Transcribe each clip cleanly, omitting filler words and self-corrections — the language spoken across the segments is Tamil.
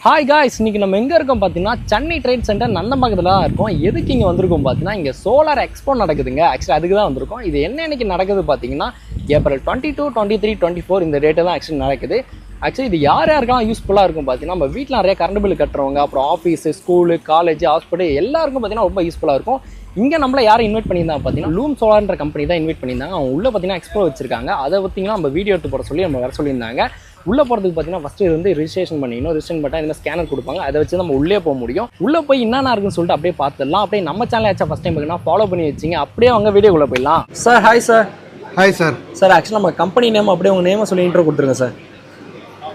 ஹாய் காய்ஸ், இன்னைக்கு நம்ம எங்கே இருக்கோம் பார்த்தீங்கன்னா சென்னை ட்ரேட் சென்டர் நந்தம்பாக்கத்தில் தான் இருக்கோம். எதுக்கு இங்கே வந்திருக்கோம் பார்த்தீங்கன்னா, இங்கே சோலார் எக்ஸ்போ நடக்குதுங்க. ஆக்சுவலி அதுக்கு தான் வந்திருக்கோம். இது என்னைக்கு நடக்குது பார்த்தீங்கன்னா, ஏப்ரல் 22, 23, 24 இந்த டேட்டு தான் ஆக்சுவலி நடக்குது. ஆக்சுவலி இது யாருக்கெல்லாம் யூஸ்ஃபுல்லாக இருக்கும் பார்த்தீங்கன்னா, நம்ம வீட்டில் நிறைய கரண்ட் பில் கட்டுறவங்க, அப்புறம் ஆஃபீஸு, ஸ்கூலு, காலேஜ், ஹாஸ்பிட்டல் எல்லாருக்கும் பார்த்தீங்கன்னா ரொம்ப யூஸ்ஃபுல்லாக இருக்கும். இங்கே நம்மள யாரும் இன்வைட் பண்ணியிருந்தாங்க பார்த்தீங்கன்னா, லூம் சோலார்ன்ற கம்பெனி தான் இன்வைட் பண்ணியிருந்தாங்க. அவங்க உள்ளே பார்த்தீங்கன்னா எக்ஸ்போ வச்சிருக்காங்க. அதை பார்த்தீங்கன்னா நம்ம வீடியோ எடுத்து போட சொல்லி நம்ம வர சொல்லியிருந்தாங்க. உள்ளே போகிறதுக்கு பார்த்தீங்கன்னா ஃபஸ்ட்டு வந்து ரிஜிஸ்ட்ரேஷன் பண்ணிக்கணும். ரிஜிஸ்ட்ரேஷன் பண்ணால் இந்த ஸ்கேனர் கொடுப்பாங்க. அதை வச்சு நம்ம உள்ளே போக முடியும். உள்ளே போய் என்னென்ன இருக்குன்னு சொல்லிட்டு அப்படியே பார்த்துடலாம். அப்படியே நம்ம சேனல் ஆச்சா ஃபஸ்ட் டைம் பார்க்கணும், ஃபாலோ பண்ணி வச்சிங்க. அப்படியே அவங்க வீடியோக்குள்ளே போயிடலாம். Sir hi sir. Hi sir. Sir ஆக்சுவலாக நம்ம கம்பெனி நேம் அப்படியே உங்கள் நேமை சொல்லி இன்ட்ரோ கொடுத்துருங்க சார்.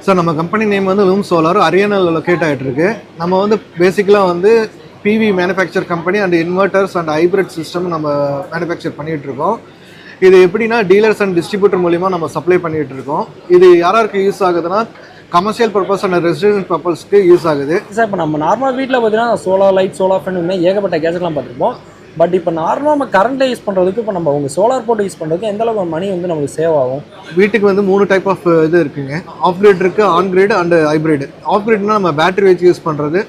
சார் நம்ம கம்பெனி நேம் வந்து லூம் சோலார், அரியனல் லொக்கேட் ஆகிட்டு இருக்கு. நம்ம வந்து பேசிக்கலாக வந்து PV manufacture company and inverters and hybrid system நம்ம மேனுஃபேக்சர் பண்ணிகிட்டு இருக்கோம். இது எப்படின்னா டீலர்ஸ் அண்ட் டிஸ்ட்ரிபியூட்டர் மூலிமா நம்ம சப்ளை பண்ணிகிட்டு இருக்கோம். இது யாராருக்கு யூஸ் ஆகுதுன்னா கமர்ஷியல் பர்பஸ் அண்ட் ரெசிடென்ட் பர்பஸ்க்கு யூஸ் ஆகுது. சார் இப்போ நம்ம நார்மல் வீட்டில் பார்த்தீங்கன்னா சோலார் லைட், சோலார் ஃபேன் ஏகப்பட்ட கேஜெட்லாம் பார்த்துருப்போம். பட் இப்போ நார்மலாக நம்ம கரண்ட்டை யூஸ் பண்ணுறதுக்கு இப்போ நம்ம உங்கள் சோலார் போட்டு யூஸ் பண்ணுறதுக்கு எந்த அளவுக்கு மணி வந்து நமக்கு சேவ் ஆகும்? வீட்டுக்கு வந்து 3 டைப் ஆஃப் இது இருக்குங்க. ஆஃப் கிரிட் இருக்குது, on grid and hybrid. Off கிரிட்னா நம்ம பேட்டரி வச்சு யூஸ் பண்ணுறது.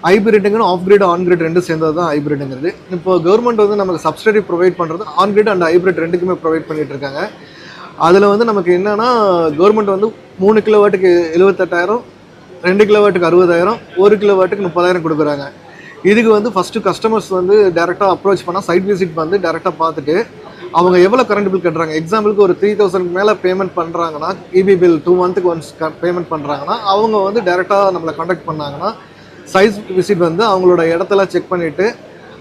ஹைப்ரிட்டுங்கன்னு ஆஃப் கிரிட் ஆன் கிரிட் ரெண்டு சேர்ந்தது தான் ஹைப்ரிட்டுங்கிறது. இப்போ கவர்மெண்ட் வந்து நமக்கு சப்சிடி ப்ரொவைட் பண்ணுறது ஆன் கிரிட் அண்ட் ஹைப்ரிட் ரெண்டுக்குமே ப்ரொவைட் பண்ணிட்டு இருக்காங்க. அதில் வந்து நமக்கு என்னன்னா கவர்மெண்ட் வந்து 3 கிலோவாட்டுக்கு 78,000, 2 கிலோவாட்டுக்கு 60,000, 1 கிலோவாட்டுக்கு 30,000 கொடுக்குறாங்க. இதுக்கு வந்து ஃபஸ்ட்டு கஸ்டமர்ஸ் வந்து டேரெக்டாக அப்ரோச் பண்ணால் சைட் விசிட் வந்து டேரெக்டாக பார்த்துட்டு அவங்க எவ்வளோ கரண்ட் பில் கட்டுறாங்க. எக்ஸாம்பிளுக்கு ஒரு 3,000 மேலே பேமெண்ட் பண்ணுறாங்கன்னா, இபி பில் 2 மந்த்துக்கு ஒன்ஸ் பேமெண்ட் பண்ணுறாங்கன்னா அவங்க வந்து டேரெக்டாக நம்மளை கான்டாக்ட் பண்ணாங்கன்னா சைஸ் விசிட் வந்து அவங்களோட இடத்தெல்லாம் செக் பண்ணிவிட்டு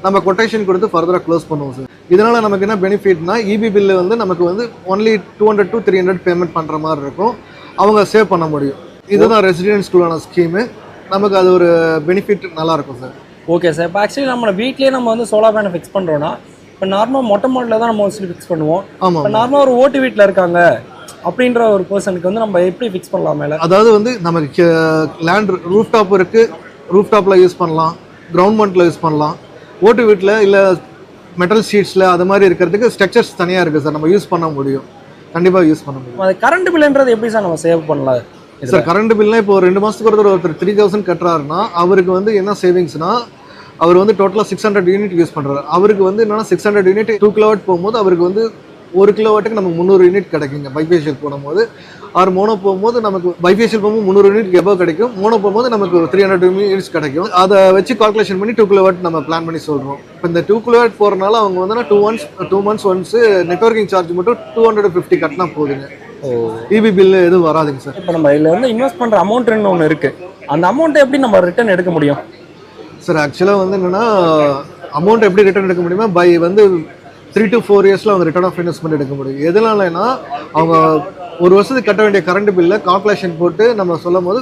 நம்ம கொட்டேஷன் கொடுத்து ஃபர்தராக க்ளோஸ் பண்ணுவோம் சார். இதனால் நமக்கு என்ன பெனிஃபிட்னா, இபி பில்லு வந்து நமக்கு வந்து ஒன்லி 200 to 300 பேமெண்ட் பண்ணுற மாதிரி இருக்கும். அவங்க சேவ் பண்ண முடியும். இதுதான் ரெசிடென்ஸ்குள்ளான ஸ்கீமு. நமக்கு அது ஒரு பெனிஃபிட் நல்லாயிருக்கும் சார். Okay sir. இப்போ ஆக்சுவலி நம்ம வீட்லேயே நம்ம வந்து சோலார் பேனல் ஃபிக்ஸ் பண்ணுறோன்னா, இப்போ நார்மலாக மொட்டை மாடலில் தான் நம்ம மோஸ்ட்லி ஃபிக்ஸ் பண்ணுவோம். ஆமாம். இப்போ நார்மலாக ஒரு ஓட்டு வீட்டில் இருக்காங்க அப்படின்ற ஒரு பர்சனுக்கு வந்து நம்ம எப்படி ஃபிக்ஸ் பண்ணலாம் மேலே? அதாவது வந்து நமக்கு லேண்ட் ரூஃப் டாப் இருக்குது, ரூஃப் டாப்பில் யூஸ் பண்ணலாம், கிரவுண்ட் மவுண்ட்டில் யூஸ் பண்ணலாம். ஓட்டு வீட்டில் இல்லை மெட்டல் ஷீட்ஸில் அது மாதிரி இருக்கிறதுக்கு ஸ்ட்ரக்சர்ஸ் தனியாக இருக்குது சார். நம்ம யூஸ் பண்ண முடியும், கண்டிப்பாக யூஸ் பண்ண முடியும். அது கரண்ட் பில்ன்றது எப்படி சார் நம்ம சேவ் பண்ணலாம் சார்? கரண்ட் பில்னா இப்போ 2 மாதத்துக்கு ஒருத்தர் 3,000 கட்டுறாருன்னா அவருக்கு வந்து என்ன சேவிங்ஸ்னா, அவர் வந்து டோட்டலாக 600 யூனிட் யூஸ் பண்ணுறாரு. அவருக்கு வந்து என்னன்னா 600 யூனிட் 2 கிலோவாட் போகும்போது அவருக்கு வந்து 1 கிலோவாட்டுக்கு நமக்கு 300 யூனிட் கிடைக்குங்க. பைஃபேஷியல் போகும்போது ஆர் மோனோ போகும்போது நமக்கு பைஃபேஷியல் போகும்போது 300 யூனிட் எபோவ் கிடைக்கும். மோனோ போகும்போது நமக்கு 300 யூனிட்ஸ் கிடைக்கும். அதை வச்சு கால்குலேஷன் பண்ணி 2 கிலோவாட் நம்ம பிளான் பண்ணி சொல்கிறோம். இப்போ இந்த 2 கிலோவாட் போகிறனால அவங்க வந்து 2 months ஒன்ஸ் நெட்வொர்க்கிங் சார்ஜ் மட்டும் 250 கட்டினா போதுங்க. இபி பில் எதுவும் வராதுங்க சார். இப்போ நம்ம இதில் வந்து இன்வெஸ்ட் பண்ணுற அமௌண்ட்னு ஒன்று இருக்குது. அந்த அமௌண்ட்டை எப்படி நம்ம ரிட்டர்ன் எடுக்க முடியும் சார்? ஆக்சுவலாக வந்து என்னென்னா அமௌண்ட் எப்படி ரிட்டர்ன் எடுக்க முடியுமா, பை வந்து 3 to 4 இயர்ஸில் அவங்க ரிட்டர்ன் ஆஃப் இன்வெஸ்ட்மெண்ட் எடுக்க முடியும். எதனாலனா அவங்க 1 வருஷத்துக்கு கட்ட வேண்டிய கரண்ட் பில்லை கால்குலேஷன் போட்டு நம்ம சொல்லும் போது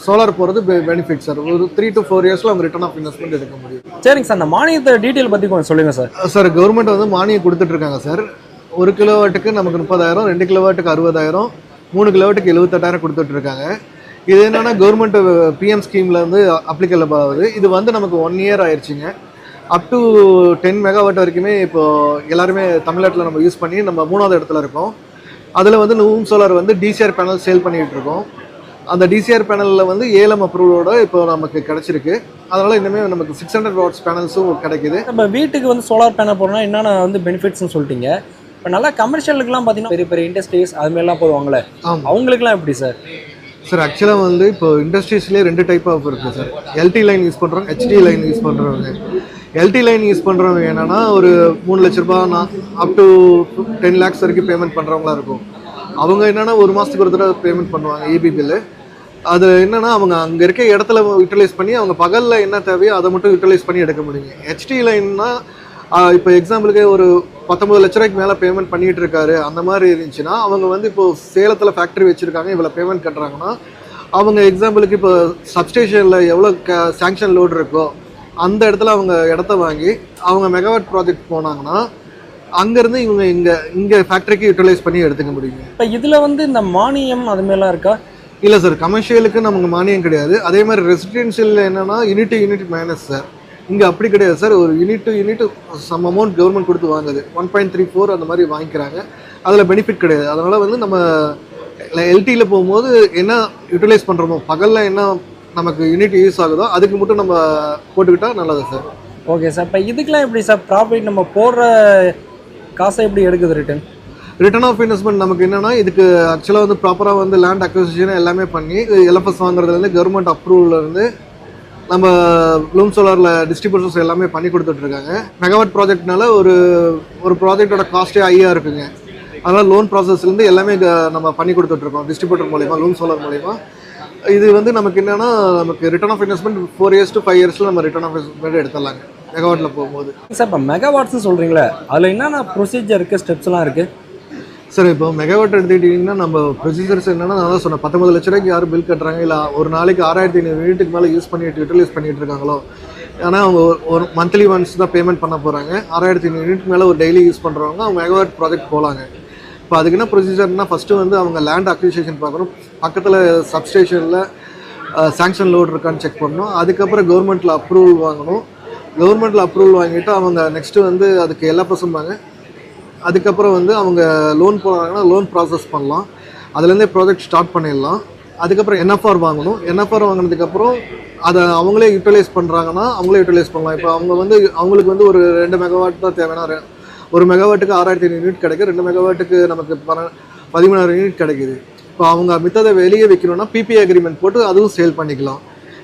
சோலார் போகிறது பெனிஃபிட் சார். ஒரு 3 to 4 இயர்ஸில் அவங்க ரிட்டர்ன் ஆஃப் இன்வெஸ்ட்மெண்ட் எடுக்க முடியும். சரிங்க சார். அந்த மானியத்தை டீட்டெயில் பற்றி கொஞ்சம் சொல்லுங்கள் சார். சார் கவர்மெண்ட் வந்து மானியம் கொடுத்துட்ருக்காங்க சார். 1 கிலோவாட்டுக்கு நமக்கு 30,000, 2 கிலோவாட்டுக்கு 60,000, 3 கிலோவாட்டுக்கு 78,000 கொடுத்துட்ருக்காங்க. இது என்னென்னா கவர்மெண்ட் பிஎம் ஸ்கீமில் வந்து அப்ளிகபிள் ஆகுது. இது வந்து நமக்கு 1 இயர் ஆயிடுச்சுங்க. அப் டு 10 மெகாவாட் வரைக்குமே இப்போது எல்லாருமே தமிழ்நாட்டில் நம்ம யூஸ் பண்ணி நம்ம 3வது இடத்துல இருக்கோம். அதில் வந்து லூம் சோலார் வந்து டிசிஆர் பேனல் சேல் பண்ணிகிட்டு இருக்கோம். அந்த டிசிஆர் பேனலில் வந்து ஏலம் அப்ரூவலோட இப்போ நமக்கு கிடச்சிருக்கு. அதனால் இனிமேல் நமக்கு 600 வாட்ஸ் பேனல்ஸும் கிடைக்குது. நம்ம வீட்டுக்கு வந்து சோலார் பேனல் போடணும்னா என்னென்ன வந்து பெனிஃபிட்ஸ்னு சொல்லிட்டீங்க. இப்போ நல்லா கமர்ஷியலுக்குலாம் பார்த்தீங்கன்னா பெரிய பெரிய இண்டஸ்ட்ரீஸ் அதுமாரிலாம் போடுவாங்களே, அவங்களுக்குலாம் எப்படி சார்? சார் ஆக்சுவலாக வந்து இப்போ இண்டஸ்ட்ரீஸ்லேயே 2 டைப் ஆஃப் இருக்குது சார். எல்டி லைன் யூஸ் பண்ணுறவங்க, ஹெச்டி லைன் யூஸ் பண்ணுறவங்க. எல்டி லைன் யூஸ் பண்ணுறவங்க என்னென்னா ஒரு 3 லட்ச ரூபா அப் டு 10 lakhs வரைக்கும் பேமெண்ட் பண்ணுறவங்களா இருக்கும். அவங்க என்னென்னா 1 மாதத்துக்கு ஒரு தடவை பேமெண்ட் பண்ணுவாங்க இபி பில்லு. அது என்னென்னா அவங்க அங்கே இருக்க இடத்துல யூட்டிலைஸ் பண்ணி அவங்க பகலில் என்ன தேவையோ அதை மட்டும் யூட்டிலைஸ் பண்ணி எடுக்க முடியுங்க. ஹெச்டி லைன்னா இப்போ எக்ஸாம்பிளுக்கு ஒரு 19 லட்ச ரூபாய்க்கு மேலே பேமெண்ட் பண்ணிகிட்டு இருக்காரு அந்த மாதிரி இருந்துச்சுன்னா அவங்க வந்து இப்போது சேலத்தில் ஃபேக்ட்ரி வச்சுருக்காங்க, இவ்வளோ பேமெண்ட் கட்டுறாங்கன்னா அவங்க எக்ஸாம்பிளுக்கு இப்போ சப்ஸ்டேஷனில் எவ்வளோ சாங்ஷன் லோடு இருக்கோ அந்த இடத்துல அவங்க இடத்த வாங்கி அவங்க மெகாவாட் ப்ராஜெக்ட் போனாங்கன்னா அங்கேருந்து இவங்க இங்கே ஃபேக்ட்ரிக்கு யூட்டிலைஸ் பண்ணி எடுத்துக்க முடியுங்க. இப்போ இதில் வந்து இந்த மானியம் அதுமாரிலாம் இருக்கா? இல்லை சார், கமர்ஷியலுக்கு நமக்கு மானியம் கிடையாது. அதே மாதிரி ரெசிடென்ஷியலில் என்னென்னா யூனிட் மைனஸ் சார். இங்கே அப்படி கிடையாது சார். ஒரு யூனிட் சம் அமௌண்ட் கவர்மெண்ட் கொடுத்து வாங்குது, 1.34 அந்த மாதிரி வாங்கிக்கிறாங்க. அதில் பெனிஃபிட் கிடையாது. அதனால் வந்து நம்ம எல்டியில் போகும்போது என்ன யூட்டிலைஸ் பண்ணுறோமோ, பகலில் என்ன நமக்கு யூனிட் யூஸ் ஆகுதோ அதுக்கு மட்டும் நம்ம போட்டுக்கிட்டா நல்லது சார். Okay sir. இப்போ இதுக்கெலாம் எப்படி சார் ப்ராஃபிட் நம்ம போடுற காசை எப்படி எடுக்குது ரிட்டர்ன் ஆஃப் இன்வெஸ்ட்மெண்ட் நமக்கு என்னன்னா, இதுக்கு ஆக்சுவலாக வந்து ப்ராப்பராக வந்து லேண்ட் அக்விசிஷன் எல்லாமே பண்ணி எல்எஃப்எஸ் வாங்குறதுலேருந்து கவர்மெண்ட் அப்ரூவல்லேருந்து நம்ம லூம் சோலாரில் டிஸ்ட்ரிபியூட்டர்ஸ் எல்லாமே பண்ணி கொடுத்துட்ருக்காங்க. மெகாவாட் ப்ராஜெக்ட்னால ஒரு ப்ராஜெக்டோட காஸ்ட்டே ஹையாக இருக்குங்க. அதனால் லோன் ப்ராசஸ்லேருந்து எல்லாமே நம்ம பண்ணி கொடுத்துட்ருக்கோம் டிஸ்ட்ரிபியூட்டர் மூலிமா, லூம் சோலார் மூலிமா. இது வந்து நமக்கு என்னென்னா, நமக்கு return of investment 4 years to 5 years நம்ம ரிட்டர்ன் ஆஃப் இன்வெஸ்ட்மெண்ட் எடுத்துடலாங்க மெகாவாட்டில் போகும்போது. சார் இப்போ மெகாவாட்ஸ்னு சொல்கிறீங்களே, அதில் என்னென்ன ப்ரொசீஜர் இருக்குது, ஸ்டெப்ஸ்லாம் இருக்குது சார்? இப்போ மெகாவாட் எடுத்துக்கிட்டிங்கன்னா நம்ம ப்ரொசீஜர்ஸ் என்னென்னா, நான் தான் சொன்னேன் 19 லட்ச ரூபாய்க்கு யாரும் பில் கட்டுறாங்க, இல்லை ஒரு நாளைக்கு 6500 யூனிட்டுக்கு மேலே யூட்டிலைஸ் பண்ணிகிட்டு இருக்காங்களோ, ஏன்னா அவங்க ஒரு மந்த்லி ஒன்ஸ் தான் பேமெண்ட் பண்ண போகிறாங்க. 6500 யூனிட் மேலே ஒரு டெய்லி யூஸ் பண்ணுறவங்க அவங்க மெகாவாட் ப்ராஜெக்ட் போகலாங்க. இப்போ அதுக்கு என்ன ப்ரொசீஜர்னா, ஃபஸ்ட்டு வந்து அவங்க லேண்ட் அக்விசிஷன் பார்க்கணும், பக்கத்தில் சப்ஸ்டேஷனில் சாங்ஷன் லோடு இருக்கான்னு செக் பண்ணணும், அதுக்கப்புறம் கவர்மெண்ட்டில் அப்ரூவல் வாங்கணும். கவர்மெண்ட்டில் அப்ரூவல் வாங்கிட்டு அவங்க நெக்ஸ்ட்டு வந்து அதுக்கு எல்லா பசம்பாங்க. அதுக்கப்புறம் வந்து அவங்க லோன் போகிறாங்கன்னா லோன் ப்ராசஸ் பண்ணலாம், அதுலேருந்தே ப்ராஜெக்ட் ஸ்டார்ட் பண்ணிடலாம். அதுக்கப்புறம் என்எஃப்ஆர் வாங்கணும். என்எஃப்ஆர் வாங்கினதுக்கப்புறம் அதை அவங்களே யூட்டிலைஸ் பண்ணுறாங்கன்னா அவங்களே யூட்டிலைஸ் பண்ணலாம். இப்போ அவங்களுக்கு வந்து ஒரு 2 மெகாவாட் தான் தேவைன்னா, 1 மெகாவாட்டுக்கு 6500 யூனிட் கிடைக்கும், 2 மெகாவாட்டுக்கு நமக்கு 13000 யூனிட் கிடைக்குது. இப்போ அவங்க மித்ததை வெளியே வைக்கணும்னா பிபிஐ அக்ரிமெண்ட் போட்டு அதுவும் சேல் பண்ணிக்கலாம்.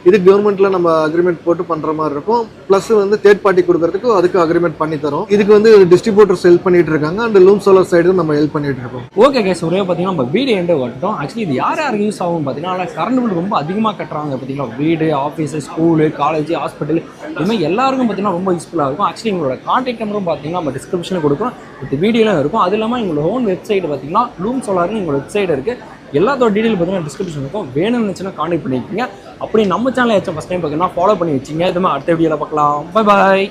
இது கவர்மெண்ட்டில் நம்ம அக்ரிமெண்ட் போட்டு பண்ணுற மாதிரி இருக்கும். ப்ளஸ் வந்து தேர்ட் பார்ட்டி கொடுக்கறதுக்கு அதுக்கு அக்ரிமெண்ட் பண்ணி தரோம். இதுக்கு வந்து டிஸ்ட்ரிபியூட்டர்ஸ் ஹெல்ப் பண்ணிட்டு இருக்காங்க, அண்ட் லூம் சோலார் சைடு நம்ம ஹெல்ப் பண்ணிட்டு இருக்கோம். ஓகே கேஸ், ஒரே பார்த்தீங்கன்னா நம்ம வீடு எண்டு வந்துட்டோம். ஆக்சுவலி இது யாருக்கு யூஸ் ஆகும் பார்த்தீங்கன்னா, கரண்ட் பில் ரொம்ப அதிகமாக கட்டுறாங்க பார்த்தீங்கன்னா, வீடு, ஆஃபீஸு, ஸ்கூலு, காலேஜ், ஹாஸ்பிட்டல், இதுமாதிரி எல்லாருக்கும் பார்த்தீங்கன்னா ரொம்ப யூஸ்ஃபுல்லாக இருக்கும். ஆக்சுவலி எங்களோட கான்டாக்ட் நம்பரும் பார்த்தீங்கன்னா நம்ம டிஸ்கிரிப்ஷனில் கொடுக்குறோம், இது வீடியோலாம் இருக்கும். அது இல்லாமல் எங்களோட ஓன் வெப்சைட் பார்த்தீங்கன்னா லூம் சோலார்னு எங்களோட வெப்சைட் இருக்குது. எல்லாத்தோட டீட்டெயில் பார்த்தீங்கன்னா டிஸ்கிரிப்ஷன் இருக்கும், வேணும்னு நினச்சுன்னா கான்டாக்ட் பண்ணிக்கிங்க. அப்படி நம்ம சேனலை ஏதாச்சும் ஃபஸ்ட் டைம் பார்க்கணும்னா ஃபாலோ பண்ணி வச்சிங்க. இது மாதிரி அடுத்த வீடியோவில் பார்க்கலாம். Bye bye.